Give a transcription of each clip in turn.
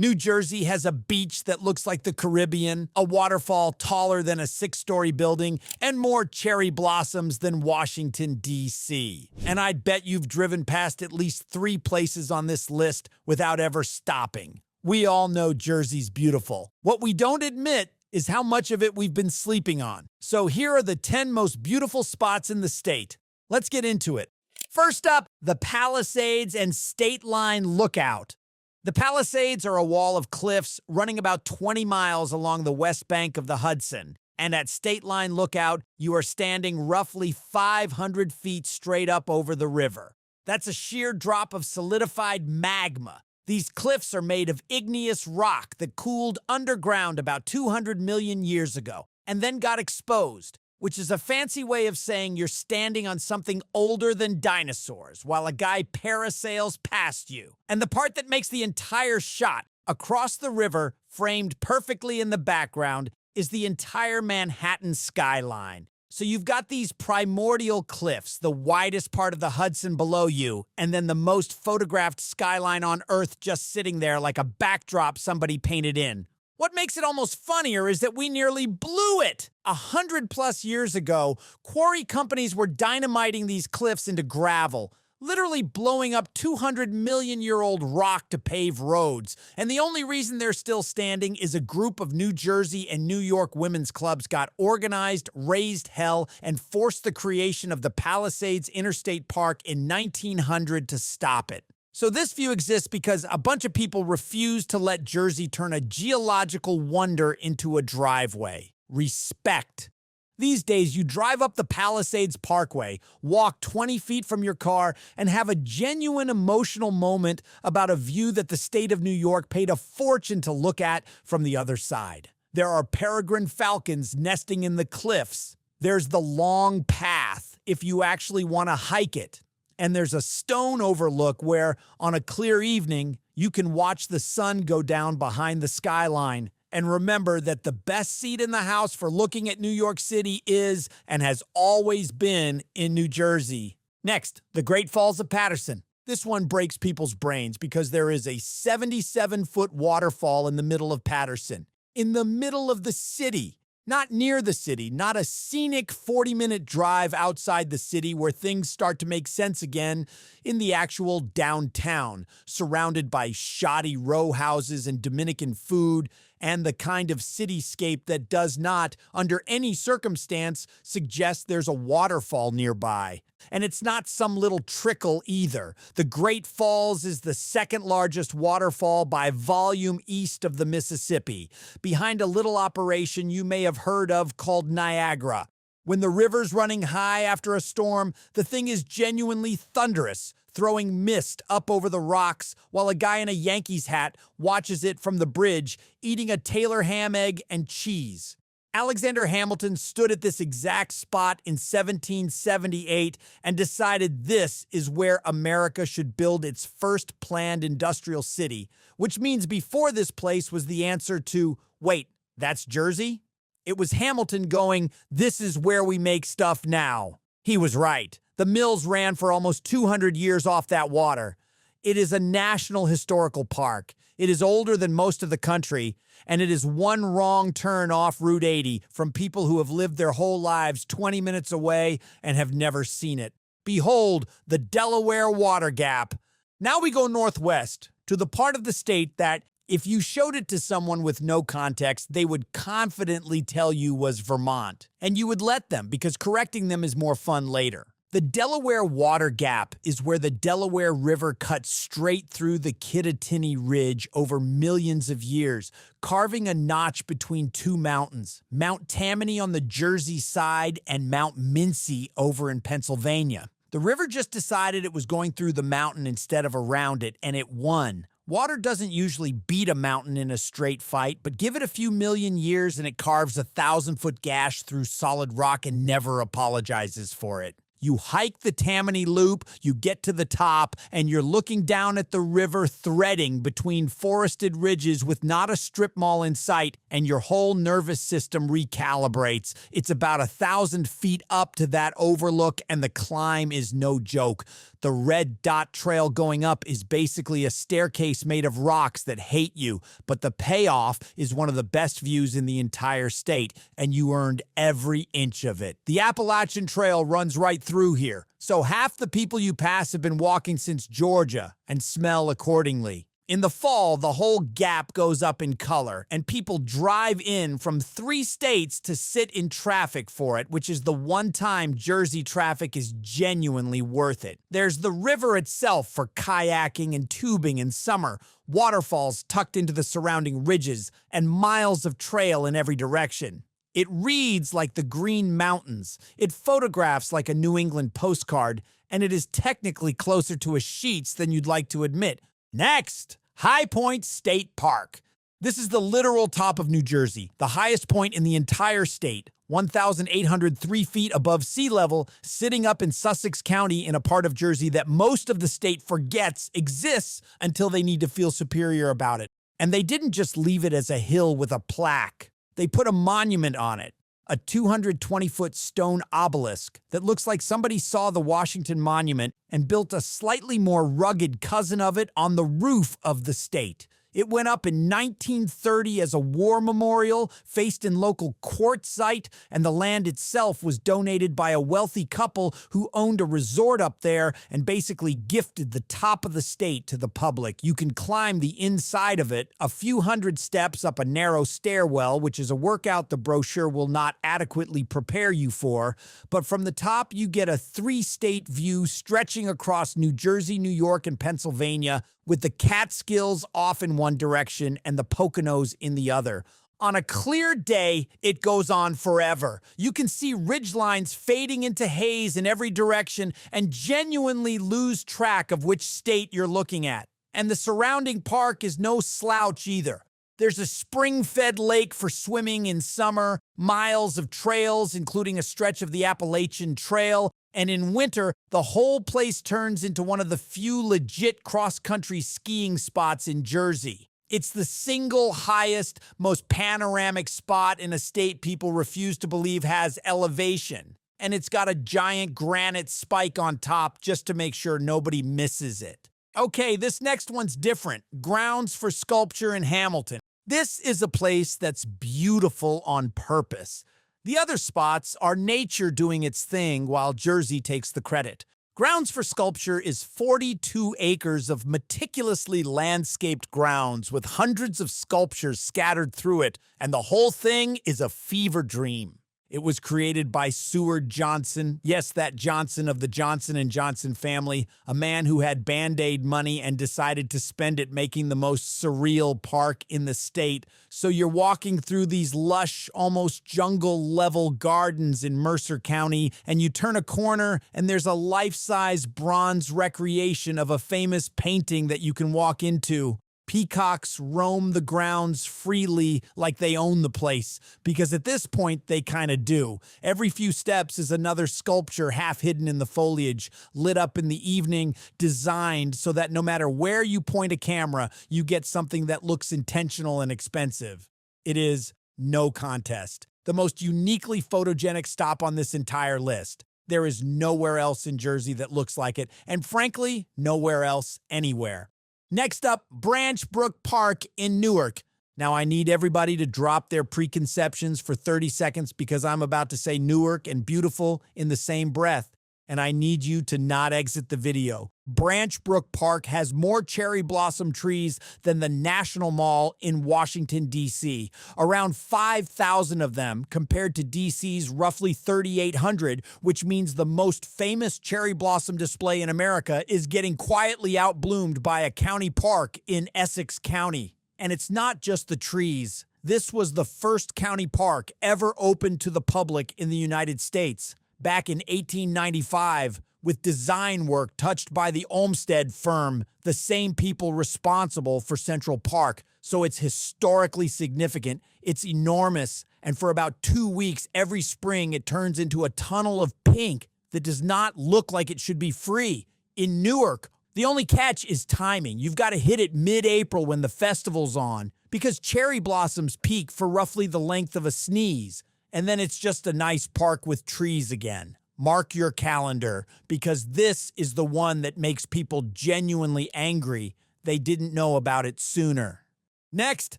New Jersey has a beach that looks like the Caribbean, a waterfall taller than a 6-story building, and more cherry blossoms than Washington, D.C. And I'd bet you've driven past at least 3 places on this list without ever stopping. We all know Jersey's beautiful. What we don't admit is how much of it we've been sleeping on. So here are the 10 most beautiful spots in the state. Let's get into it. First up, the Palisades and State Line Lookout. The Palisades are a wall of cliffs running about 20 miles along the west bank of the Hudson. And at State Line Lookout, you are standing roughly 500 feet straight up over the river. That's a sheer drop of solidified magma. These cliffs are made of igneous rock that cooled underground about 200 million years ago and then got exposed, which is a fancy way of saying you're standing on something older than dinosaurs while a guy parasails past you. And the part that makes the entire shot, across the river, framed perfectly in the background, is the entire Manhattan skyline. So you've got these primordial cliffs, the widest part of the Hudson below you, and then the most photographed skyline on Earth just sitting there like a backdrop somebody painted in. What makes it almost funnier is that we nearly blew it. 100+ years ago, quarry companies were dynamiting these cliffs into gravel, literally blowing up 200-million-year-old rock to pave roads. And the only reason they're still standing is a group of New Jersey and New York women's clubs got organized, raised hell, and forced the creation of the Palisades Interstate Park in 1900 to stop it. So this view exists because a bunch of people refused to let Jersey turn a geological wonder into a driveway. Respect. These days, you drive up the Palisades Parkway, walk 20 feet from your car, and have a genuine emotional moment about a view that the state of New York paid a fortune to look at from the other side. There are peregrine falcons nesting in the cliffs. There's the long path, if you actually want to hike it. And there's a stone overlook where, on a clear evening, you can watch the sun go down behind the skyline. And remember that the best seat in the house for looking at New York City is, and has always been, in New Jersey. Next, the Great Falls of Paterson. This one breaks people's brains because there is a 77-foot waterfall in the middle of Paterson. In the middle of the city. Not near the city, not a scenic 40-minute drive outside the city where things start to make sense again in the actual downtown, surrounded by shoddy row houses and Dominican food, and the kind of cityscape that does not, under any circumstance, suggest there's a waterfall nearby. And it's not some little trickle either. The Great Falls is the second largest waterfall by volume east of the Mississippi, behind a little operation you may have heard of called Niagara. When the river's running high after a storm, the thing is genuinely thunderous, throwing mist up over the rocks while a guy in a Yankees hat watches it from the bridge, eating a Taylor ham egg and cheese. Alexander Hamilton stood at this exact spot in 1778 and decided this is where America should build its first planned industrial city, which means before this place was the answer to, wait, that's Jersey? It was Hamilton going, this is where we make stuff now. He was right. The mills ran for almost 200 years off that water. It is a national historical park. It is older than most of the country, and it is one wrong turn off Route 80 from people who have lived their whole lives 20 minutes away and have never seen it. Behold, the Delaware Water Gap. Now we go northwest to the part of the state that, if you showed it to someone with no context, they would confidently tell you was Vermont. And you would let them, because correcting them is more fun later. The Delaware Water Gap is where the Delaware River cuts straight through the Kittatinny Ridge over millions of years, carving a notch between two mountains, Mount Tammany on the Jersey side and Mount Mincy over in Pennsylvania. The river just decided it was going through the mountain instead of around it, and it won. Water doesn't usually beat a mountain in a straight fight, but give it a few million years and it carves a 1,000-foot gash through solid rock and never apologizes for it. You hike the Tammany Loop, you get to the top, and you're looking down at the river threading between forested ridges with not a strip mall in sight, and your whole nervous system recalibrates. It's about 1,000 feet up to that overlook, and the climb is no joke. The red dot trail going up is basically a staircase made of rocks that hate you, but the payoff is one of the best views in the entire state, and you earned every inch of it. The Appalachian Trail runs right through here, so half the people you pass have been walking since Georgia and smell accordingly. In the fall, the whole gap goes up in color, and people drive in from 3 states to sit in traffic for it, which is the one time Jersey traffic is genuinely worth it. There's the river itself for kayaking and tubing in summer, waterfalls tucked into the surrounding ridges, and miles of trail in every direction. It reads like the Green Mountains, it photographs like a New England postcard, and it is technically closer to a Sheetz than you'd like to admit. Next, High Point State Park. This is the literal top of New Jersey, the highest point in the entire state, 1,803 feet above sea level, sitting up in Sussex County in a part of Jersey that most of the state forgets exists until they need to feel superior about it. And they didn't just leave it as a hill with a plaque. They put a monument on it. A 220-foot stone obelisk that looks like somebody saw the Washington Monument and built a slightly more rugged cousin of it on the roof of the state. It went up in 1930 as a war memorial, faced in local quartzite, and the land itself was donated by a wealthy couple who owned a resort up there and basically gifted the top of the state to the public. You can climb the inside of it, a few hundred steps up a narrow stairwell, which is a workout the brochure will not adequately prepare you for, but from the top you get a 3-state view stretching across New Jersey, New York, and Pennsylvania, with the Catskills off in one direction and the Poconos in the other. On a clear day, it goes on forever. You can see ridgelines fading into haze in every direction and genuinely lose track of which state you're looking at. And the surrounding park is no slouch either. There's a spring-fed lake for swimming in summer, miles of trails, including a stretch of the Appalachian Trail, and in winter, the whole place turns into one of the few legit cross-country skiing spots in Jersey. It's the single highest, most panoramic spot in a state people refuse to believe has elevation. And it's got a giant granite spike on top just to make sure nobody misses it. Okay, this next one's different. Grounds for Sculpture in Hamilton. This is a place that's beautiful on purpose. The other spots are nature doing its thing while Jersey takes the credit. Grounds for Sculpture is 42 acres of meticulously landscaped grounds with hundreds of sculptures scattered through it, and the whole thing is a fever dream. It was created by Seward Johnson, yes, that Johnson of the Johnson & Johnson family, a man who had Band-Aid money and decided to spend it making the most surreal park in the state. So you're walking through these lush, almost jungle-level gardens in Mercer County, and you turn a corner, and there's a life-size bronze recreation of a famous painting that you can walk into. Peacocks roam the grounds freely like they own the place, because at this point they kind of do. Every few steps is another sculpture half hidden in the foliage, lit up in the evening, designed so that no matter where you point a camera, you get something that looks intentional and expensive. It is no contest. The most uniquely photogenic stop on this entire list. There is nowhere else in Jersey that looks like it, and frankly, nowhere else anywhere. Next up, Branch Brook Park in Newark. Now, I need everybody to drop their preconceptions for 30 seconds because I'm about to say Newark and beautiful in the same breath, and I need you to not exit the video. Branch Brook Park has more cherry blossom trees than the National Mall in Washington, D.C. Around 5,000 of them compared to D.C.'s roughly 3,800, which means the most famous cherry blossom display in America is getting quietly outbloomed by a county park in Essex County. And it's not just the trees. This was the first county park ever opened to the public in the United States, back in 1895. With design work touched by the Olmsted firm, the same people responsible for Central Park. So it's historically significant, it's enormous, and for about 2 weeks every spring it turns into a tunnel of pink that does not look like it should be free. In Newark, The only catch is timing. You've got to hit it mid-April when the festival's on, because cherry blossoms peak for roughly the length of a sneeze, and then it's just a nice park with trees again. Mark your calendar, because this is the one that makes people genuinely angry they didn't know about it sooner. Next,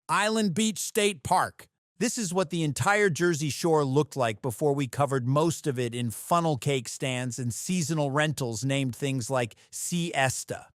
Island Beach State Park. This is what the entire Jersey Shore looked like before we covered most of it in funnel cake stands and seasonal rentals named things like Siesta.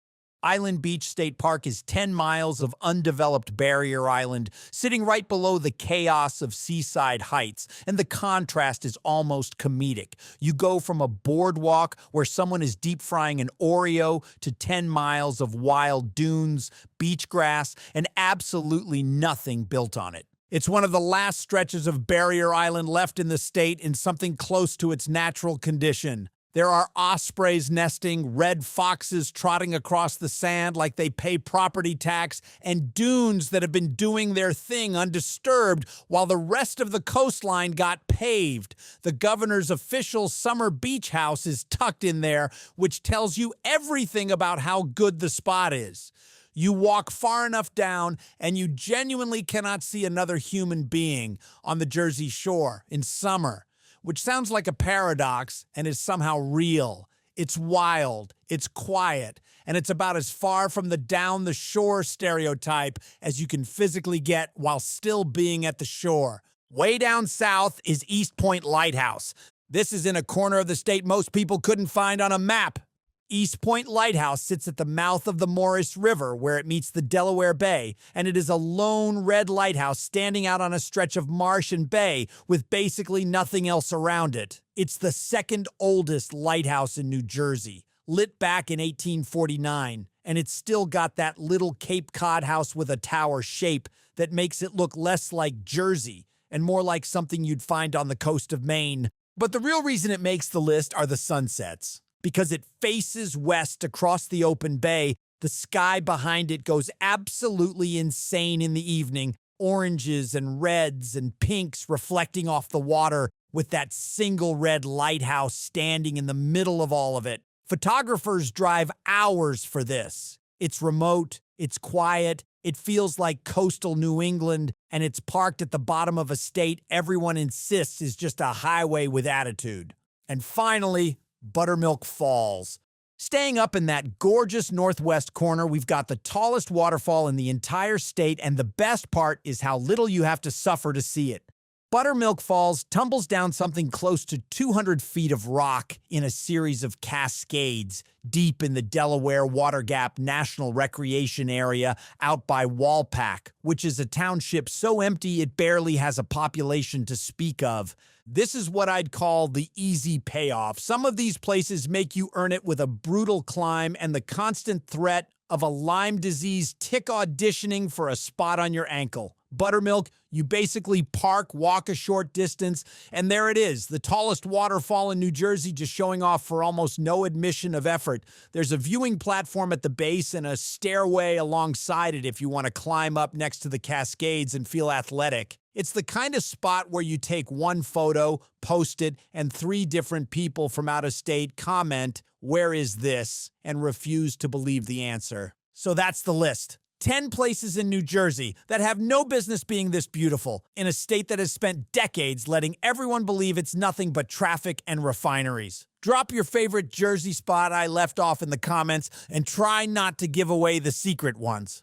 Island Beach State Park is 10 miles of undeveloped barrier island, sitting right below the chaos of Seaside Heights, and the contrast is almost comedic. You go from a boardwalk where someone is deep frying an Oreo to 10 miles of wild dunes, beach grass, and absolutely nothing built on it. It's one of the last stretches of barrier island left in the state in something close to its natural condition. There are ospreys nesting, red foxes trotting across the sand like they pay property tax, and dunes that have been doing their thing undisturbed while the rest of the coastline got paved. The governor's official summer beach house is tucked in there, which tells you everything about how good the spot is. You walk far enough down, and you genuinely cannot see another human being on the Jersey Shore in summer, which sounds like a paradox and is somehow real. It's wild, it's quiet, and it's about as far from the down the shore stereotype as you can physically get while still being at the shore. Way down south is East Point Lighthouse. This is in a corner of the state most people couldn't find on a map. East Point Lighthouse sits at the mouth of the Morris River where it meets the Delaware Bay, and it is a lone red lighthouse standing out on a stretch of marsh and bay with basically nothing else around it. It's the second oldest lighthouse in New Jersey, lit back in 1849, and it's still got that little Cape Cod house with a tower shape that makes it look less like Jersey and more like something you'd find on the coast of Maine. But the real reason it makes the list are the sunsets. Because it faces west across the open bay, the sky behind it goes absolutely insane in the evening, oranges and reds and pinks reflecting off the water with that single red lighthouse standing in the middle of all of it. Photographers drive hours for this. It's remote, it's quiet, it feels like coastal New England, and it's parked at the bottom of a state everyone insists is just a highway with attitude. And finally, Buttermilk Falls. Staying up in that gorgeous northwest corner, we've got the tallest waterfall in the entire state, and the best part is how little you have to suffer to see it. Buttermilk Falls tumbles down something close to 200 feet of rock in a series of cascades deep in the Delaware Water Gap National Recreation Area out by Walpack, which is a township so empty it barely has a population to speak of. This is what I'd call the easy payoff. Some of these places make you earn it with a brutal climb and the constant threat of a Lyme disease tick auditioning for a spot on your ankle. Buttermilk, you basically park, walk a short distance, and there it is, the tallest waterfall in New Jersey, just showing off for almost no admission of effort. There's a viewing platform at the base and a stairway alongside it if you want to climb up next to the Cascades and feel athletic. It's the kind of spot where you take one photo, post it, and 3 different people from out of state comment, "Where is this?" and refuse to believe the answer. So that's the list. 10 places in New Jersey that have no business being this beautiful, in a state that has spent decades letting everyone believe it's nothing but traffic and refineries. Drop your favorite Jersey spot I left off in the comments and try not to give away the secret ones.